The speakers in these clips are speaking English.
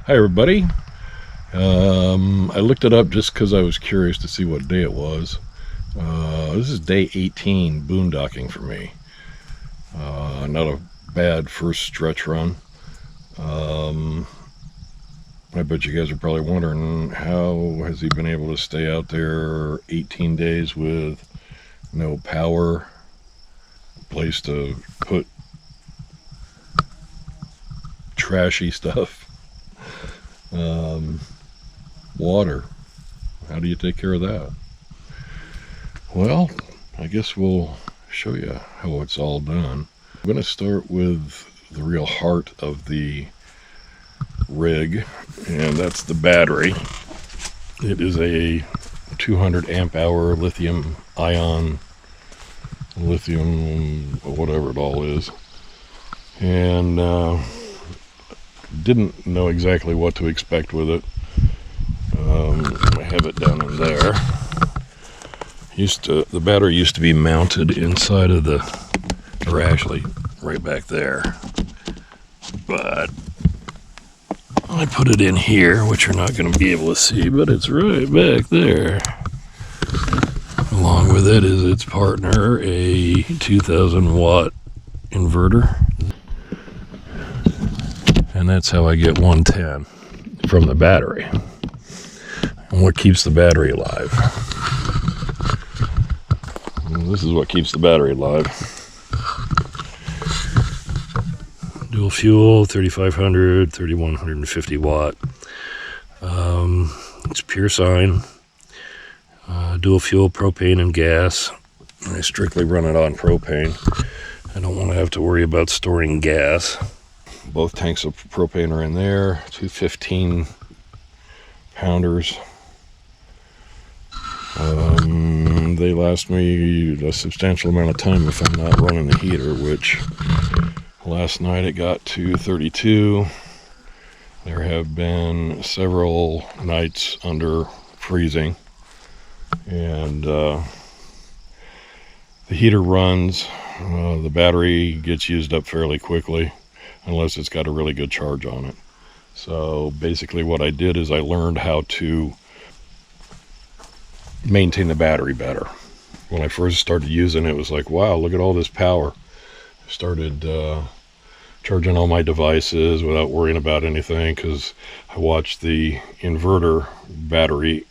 Hi everybody. I looked it up just because I was curious to see what day it was. This is day 18 boondocking for me. Not a bad first stretch run. I bet you guys are probably wondering, how has he been able to stay out there 18 days with no power, place to put trashy stuff, water. How do you take care of that? Well, I guess we'll show you how it's all done. I'm going to start with the real heart of the rig, and that's the battery. It is a 200 amp hour lithium whatever it all is, and didn't know exactly what to expect with it. I have it down in there. The battery used to be mounted inside of or actually right back there, but I put it in here, which you're not going to be able to see, but it's right back there. Along with it is its partner, a 2000 watt inverter. And that's how I get 110 from the battery. And what keeps the battery alive? And this is what keeps the battery alive. Dual fuel, 3500, 3150 watt. It's pure sine. Dual fuel, propane and gas. I strictly run it on propane. I don't want to have to worry about storing gas. Both tanks of propane are in there, 2 15-pounders. They last me a substantial amount of time if I'm not running the heater, which last night it got to 32. There have been several nights under freezing, and the heater runs. The battery gets used up fairly quickly, unless it's got a really good charge on it. So basically what I did is I learned how to maintain the battery better. When I first started using it, it was like, wow, look at all this power. I started charging all my devices without worrying about anything, because I watched the inverter battery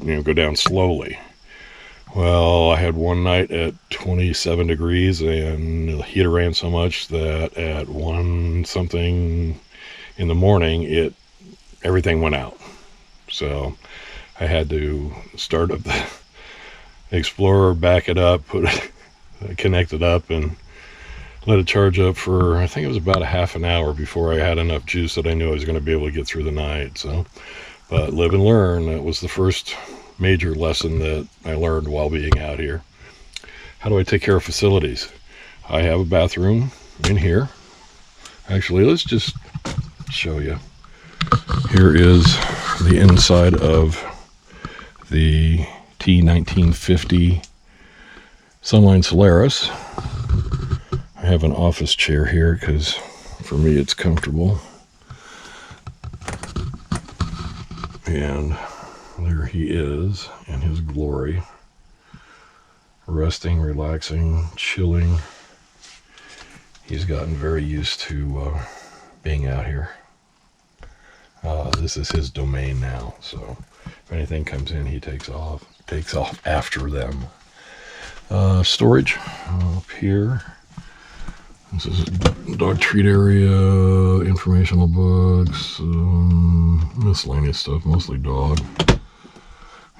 go down slowly. Well, I had one night at 27 degrees and the heater ran so much that at 1 something in the morning, everything went out. So I had to start up the Explorer, back it up, connect it up, and let it charge up for, I think it was about a half an hour before I had enough juice that I knew I was going to be able to get through the night. So, but live and learn. That was the first major lesson that I learned while being out here. How do I take care of facilities? I have a bathroom in here. Actually, let's just show you. Here is the inside of the T1950 Sunline Solaris. I have an office chair here because for me it's comfortable. And there he is in his glory, resting, relaxing, chilling. He's gotten very used to being out here. This is his domain now, so if anything comes in, he takes off after them. Storage up here. This is a dog treat area, informational books, miscellaneous stuff, mostly dog.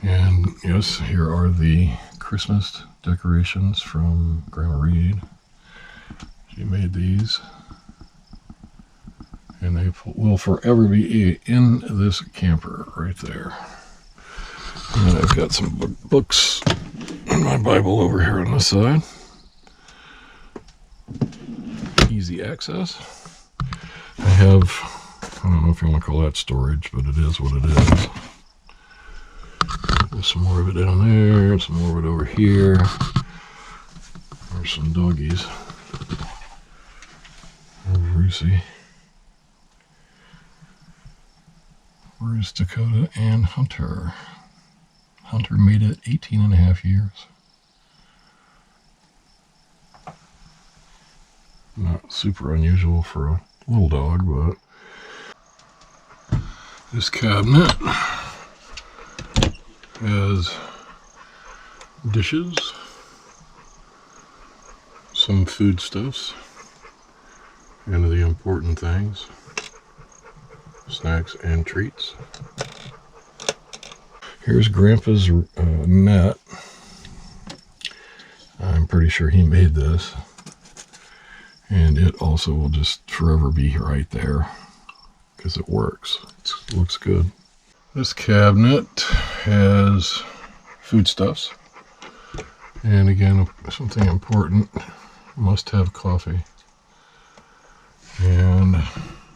And yes, here are the Christmas decorations from Grandma Reed. She made these, and they will forever be in this camper right there. And I've got some books and my Bible over here on the side. Easy access. I have, I don't know if you want to call that storage, but it is what it is. There's some more of it down there, some more of it over here. There's some doggies. Lucy. Where's Dakota and Hunter? Hunter made it 18.5 years. Not super unusual for a little dog, but this cabinet has dishes, some foodstuffs, and the important things, snacks and treats. Here's Grandpa's net. I'm pretty sure he made this. And it also will just forever be right there because it works. It looks good. This cabinet has foodstuffs. And again, something important, must have coffee. And I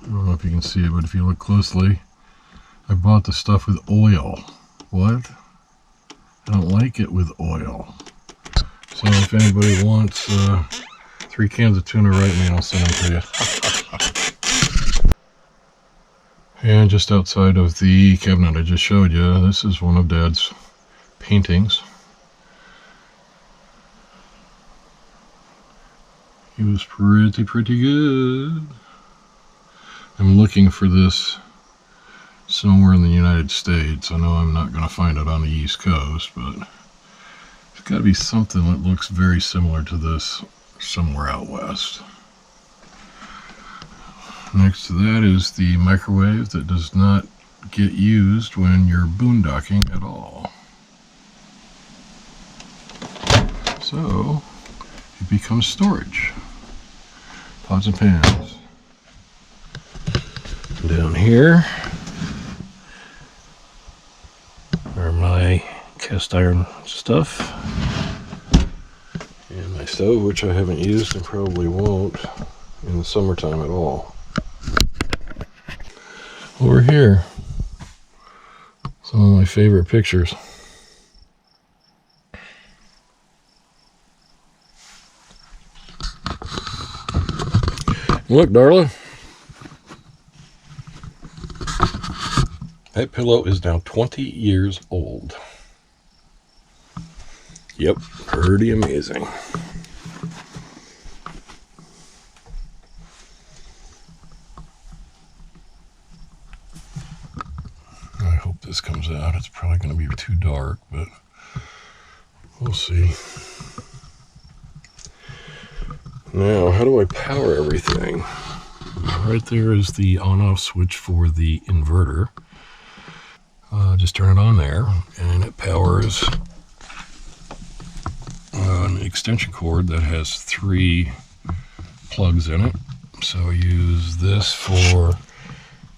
don't know if you can see it, but if you look closely, I bought the stuff with oil. What? I don't like it with oil. So if anybody wants 3 cans of tuna, write me and I'll send them to you. And just outside of the cabinet I just showed you, this is one of Dad's paintings. He was pretty good. I'm looking for this somewhere in the United States. I know I'm not going to find it on the East Coast, but there's got to be something that looks very similar to this somewhere out west. Next to that is the microwave that does not get used when you're boondocking at all. So it becomes storage. Pots and pans. Down here are my cast iron stuff. And my stove, which I haven't used and probably won't in the summertime at all. Over here, some of my favorite pictures. Look, darling. That pillow is now 20 years old. Yep, pretty amazing. I hope this comes out. It's probably going to be too dark, but we'll see. Now, how do I power everything? Right there is the on-off switch for the inverter. Just turn it on there, and it powers an extension cord that has 3 plugs in it. So I use this for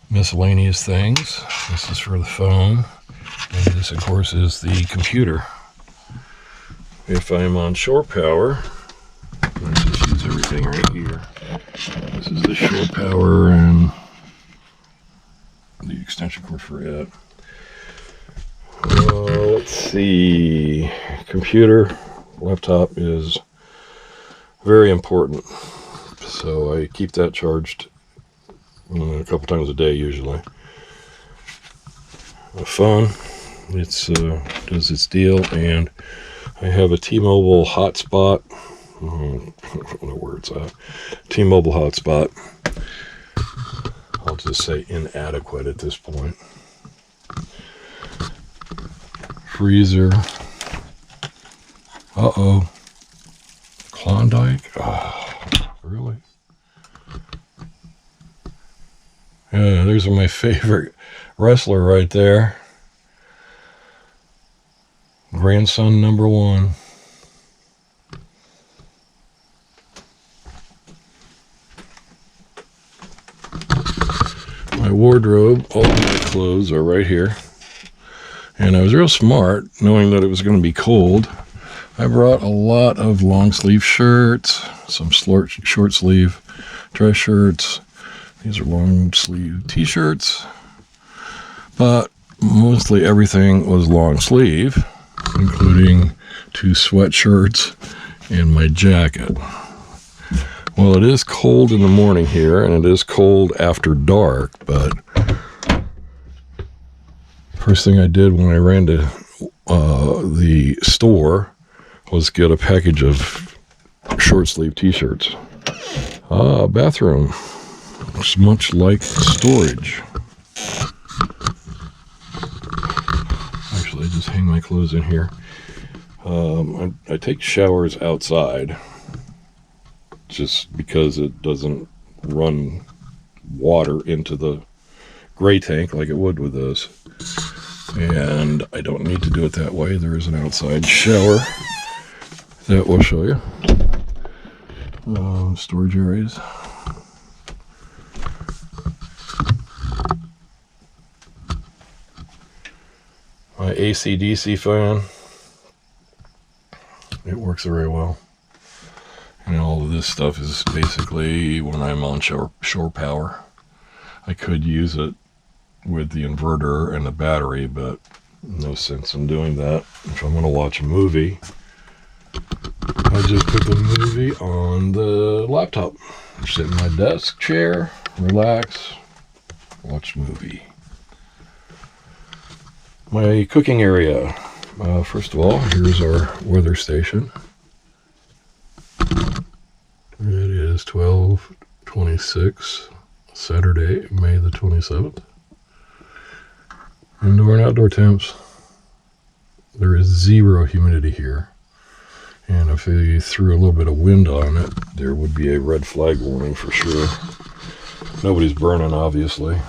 miscellaneous things. This is for the phone, and this, of course, is the computer. If I'm on shore power, let's just use everything right here. This is the shore power and the extension cord for it. Let's see. Computer, laptop is very important. So I keep that charged a couple times a day usually. A phone, it's does its deal, and I have a T-Mobile hotspot. I don't know where it's at. T-Mobile hotspot. I'll just say inadequate at this point. Freezer. Uh-oh. Klondike? Oh, really? Yeah, those are my favorite wrestler right there. Grandson number 1. My wardrobe, all of my clothes are right here. And I was real smart, knowing that it was going to be cold. I brought a lot of long sleeve shirts, some short sleeve dress shirts. These are long sleeve t-shirts. But mostly everything was long sleeve, including 2 sweatshirts and my jacket. Well, it is cold in the morning here, and it is cold after dark, but First thing I did when I ran to the store was get a package of short sleeve t-shirts. Bathroom. It's much like storage. Actually, I just hang my clothes in here. I take showers outside just because it doesn't run water into the gray tank like it would with this. And I don't need to do it that way. There is an outside shower that we'll show you. Storage areas. My AC/DC fan. It works very well. And all of this stuff is basically when I'm on shore power. I could use it with the inverter and the battery, but no sense in doing that. If I'm going to watch a movie, I just put the movie on the laptop. Sit in my desk chair, relax, watch movie. My cooking area. First of all, here's our weather station. It is 12/26, Saturday, May the 27th. Indoor and outdoor temps. There is zero humidity here. And if you threw a little bit of wind on it, there would be a red flag warning for sure. Nobody's burning, obviously.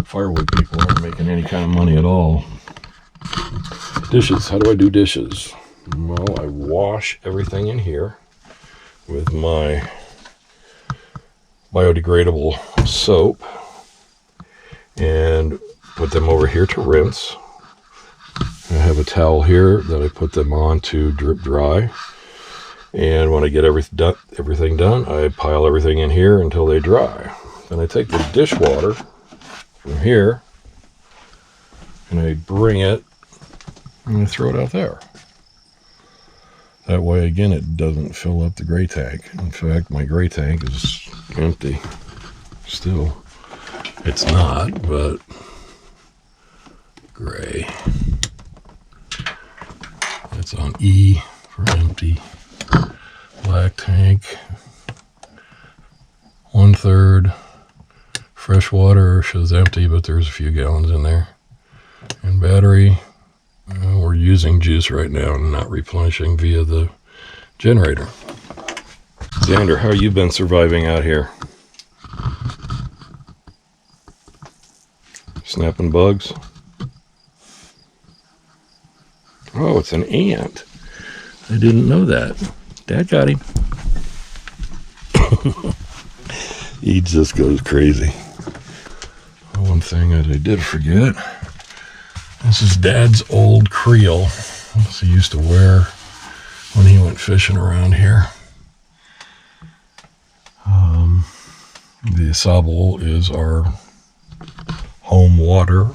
Firewood people aren't making any kind of money at all. Dishes. How do I do dishes? Well, I wash everything in here with my biodegradable soap and put them over here to rinse. I have a towel here that I put them on to drip dry. And when I get everything done, I pile everything in here until they dry. Then I take the dishwater from here and I bring it and I throw it out there. That way, again, it doesn't fill up the gray tank. In fact, my gray tank is empty still. It's not, but gray. It's on E for empty. Black tank. 1/3. Fresh water shows empty, but there's a few gallons in there. And battery, we're using juice right now and not replenishing via the generator. Xander, how you been surviving out here? Snapping bugs? Oh, it's an ant. I didn't know that. Dad got him. He just goes crazy. One thing that I did forget. This is Dad's old creel. He used to wear when he went fishing around here. The Sable is our home water.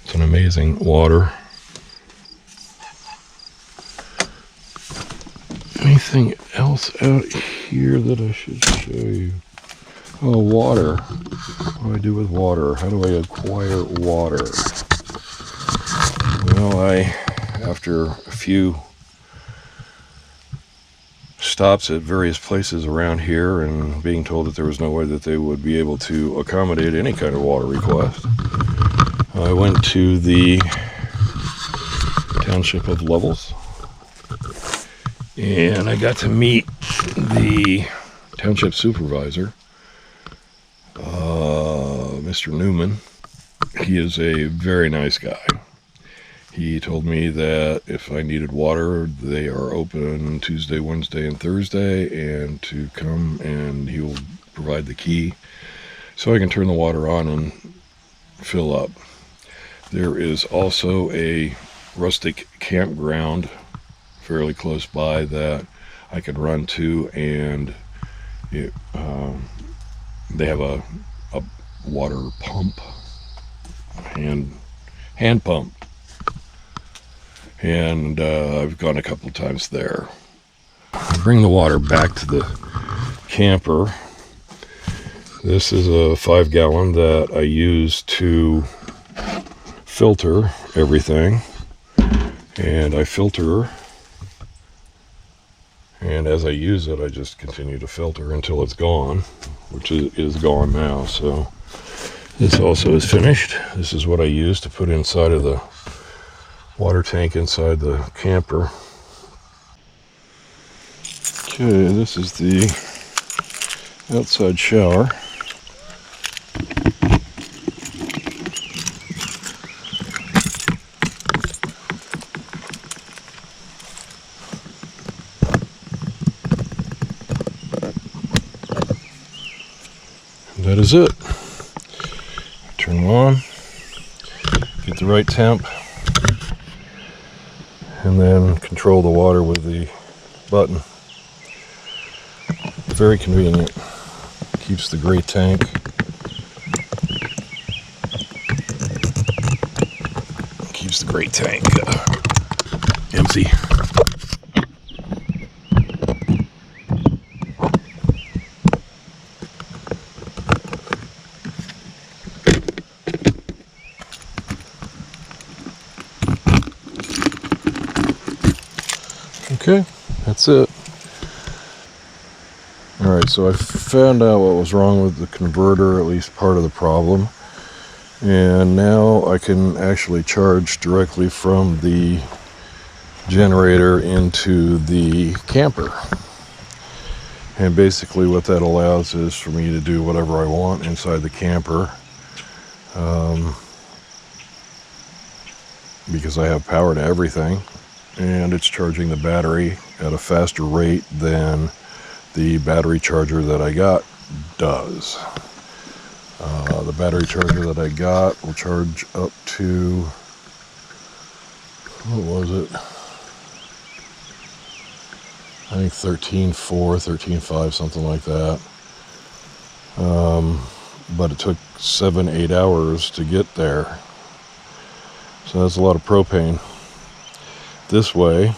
It's an amazing water. Anything else out here that I should show you? Oh, water. What do I do with water? How do I acquire water? Well, after a few stops at various places around here and being told that there was no way that they would be able to accommodate any kind of water request, I went to the township of Levels and I got to meet the township supervisor, Mr. Newman. He is a very nice guy. He told me that if I needed water, they are open Tuesday, Wednesday, and Thursday, and to come and he will provide the key so I can turn the water on and fill up. There is also a rustic campground fairly close by that I could run to, and they have a water pump, hand pump. And I've gone a couple times there. Bring the water back to the camper. This is a 5-gallon that I use to filter everything, and I filter, and as I use it I just continue to filter until it's gone, which is gone now. So this also is finished. This is what I use to put inside of the water tank inside the camper. Okay, this is the outside shower. That is it. Turn them on, get the right temp, and then control the water with the button. Very convenient. Keeps the gray tank empty. Okay, that's it. Alright, so I found out what was wrong with the converter, at least part of the problem. And now I can actually charge directly from the generator into the camper. And basically what that allows is for me to do whatever I want inside the camper. Because I have power to everything. And it's charging the battery at a faster rate than the battery charger that I got does. The battery charger that I got will charge up to, what was it? I think 13.4, 13.5, something like that. But it took 7-8 hours to get there. So that's a lot of propane. This way,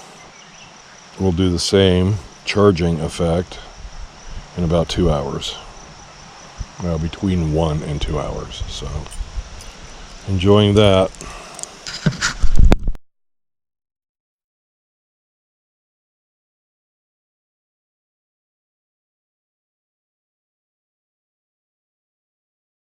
we'll do the same charging effect in about 2 hours. Well, between 1 and 2 hours. So, enjoying that.